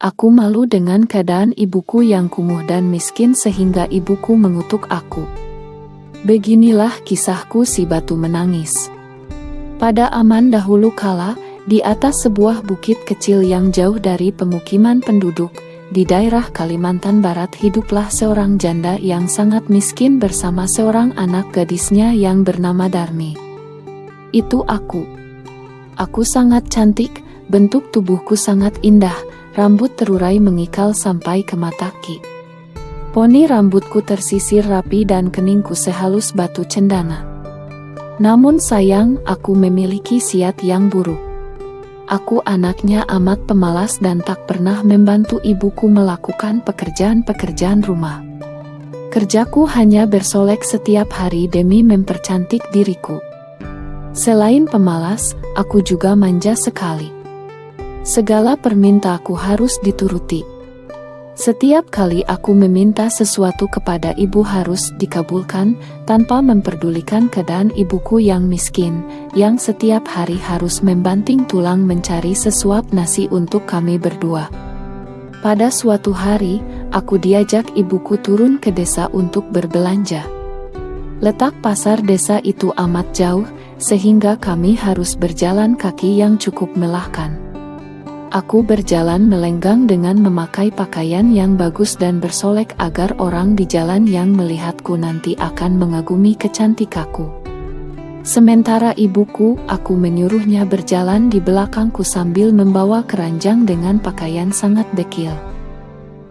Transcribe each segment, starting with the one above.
Aku malu dengan keadaan ibuku yang kumuh dan miskin sehingga ibuku mengutuk aku. Beginilah kisahku si batu menangis. Pada zaman dahulu kala, di atas sebuah bukit kecil yang jauh dari pemukiman penduduk, di daerah Kalimantan Barat hiduplah seorang janda yang sangat miskin bersama seorang anak gadisnya yang bernama Darmi. Itu aku. Aku sangat cantik, bentuk tubuhku sangat indah, rambut terurai mengikal sampai ke mata kaki. Poni rambutku tersisir rapi dan keningku sehalus batu cendana. Namun sayang, aku memiliki siat yang buruk. Aku anaknya amat pemalas dan tak pernah membantu ibuku melakukan pekerjaan-pekerjaan rumah. Kerjaku hanya bersolek setiap hari demi mempercantik diriku. Selain pemalas, aku juga manja sekali. Segala permintaanku harus dituruti. Setiap kali aku meminta sesuatu kepada ibu harus dikabulkan, tanpa memperdulikan keadaan ibuku yang miskin, yang setiap hari harus membanting tulang mencari sesuap nasi untuk kami berdua. Pada suatu hari, aku diajak ibuku turun ke desa untuk berbelanja. Letak pasar desa itu amat jauh, sehingga kami harus berjalan kaki yang cukup melelahkan. Aku berjalan melenggang dengan memakai pakaian yang bagus dan bersolek agar orang di jalan yang melihatku nanti akan mengagumi kecantikanku. Sementara ibuku, aku menyuruhnya berjalan di belakangku sambil membawa keranjang dengan pakaian sangat dekil.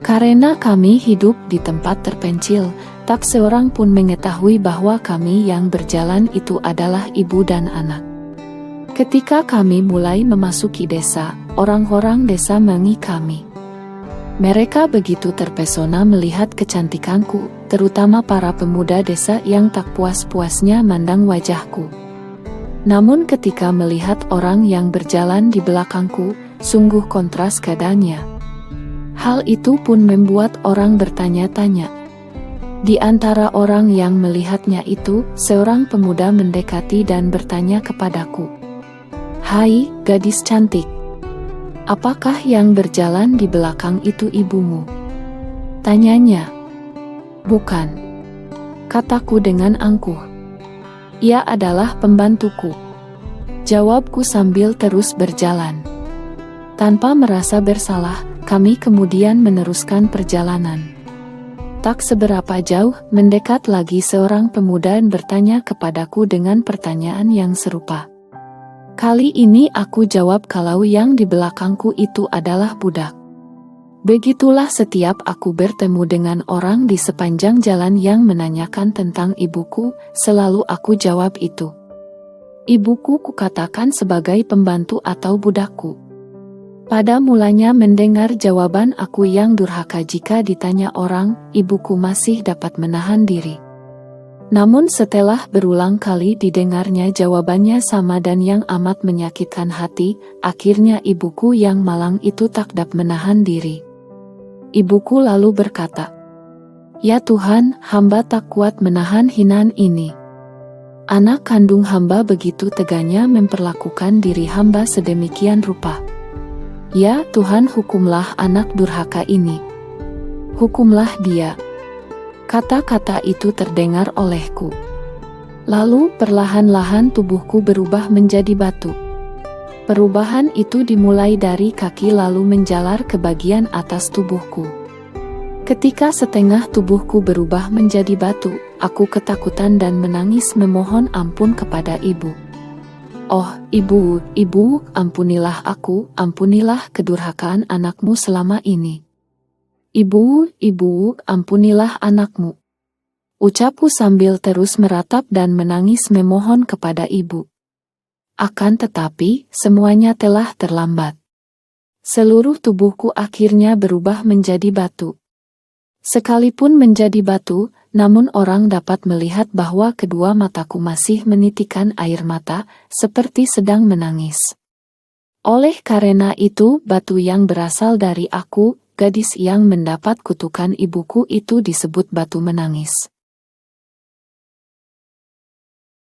Karena kami hidup di tempat terpencil, tak seorang pun mengetahui bahwa kami yang berjalan itu adalah ibu dan anak. Ketika kami mulai memasuki desa, orang-orang desa mengenai kami. Mereka begitu terpesona melihat kecantikanku, terutama para pemuda desa yang tak puas-puasnya mandang wajahku. Namun ketika melihat orang yang berjalan di belakangku, sungguh kontras keadaannya. Hal itu pun membuat orang bertanya-tanya. Di antara orang yang melihatnya itu, seorang pemuda mendekati dan bertanya kepadaku. "Hai, gadis cantik. Apakah yang berjalan di belakang itu ibumu?" Tanyanya. "Bukan," kataku dengan angkuh. "Ia adalah pembantuku," jawabku sambil terus berjalan. Tanpa merasa bersalah, kami kemudian meneruskan perjalanan. Tak seberapa jauh, mendekat lagi seorang pemuda dan bertanya kepadaku dengan pertanyaan yang serupa. Kali ini aku jawab kalau yang di belakangku itu adalah budak. Begitulah setiap aku bertemu dengan orang di sepanjang jalan yang menanyakan tentang ibuku, selalu aku jawab itu. Ibuku kukatakan sebagai pembantu atau budakku. Pada mulanya mendengar jawaban aku yang durhaka jika ditanya orang, ibuku masih dapat menahan diri. Namun setelah berulang kali didengarnya jawabannya sama dan yang amat menyakitkan hati, akhirnya ibuku yang malang itu tak dapat menahan diri. Ibuku lalu berkata, "Ya Tuhan, hamba tak kuat menahan hinaan ini. Anak kandung hamba begitu teganya memperlakukan diri hamba sedemikian rupa. Ya Tuhan, hukumlah anak durhaka ini. Hukumlah dia." Kata-kata itu terdengar olehku. Lalu perlahan-lahan tubuhku berubah menjadi batu. Perubahan itu dimulai dari kaki lalu menjalar ke bagian atas tubuhku. Ketika setengah tubuhku berubah menjadi batu, aku ketakutan dan menangis memohon ampun kepada ibu. "Oh, ibu, ibu, ampunilah aku, ampunilah kedurhakaan anakmu selama ini. Ibu, ibu, ampunilah anakmu," ucapku sambil terus meratap dan menangis memohon kepada ibu. Akan tetapi, semuanya telah terlambat. Seluruh tubuhku akhirnya berubah menjadi batu. Sekalipun menjadi batu, namun orang dapat melihat bahwa kedua mataku masih menitikkan air mata, seperti sedang menangis. Oleh karena itu, batu yang berasal dari aku, gadis yang mendapat kutukan ibuku itu disebut batu menangis.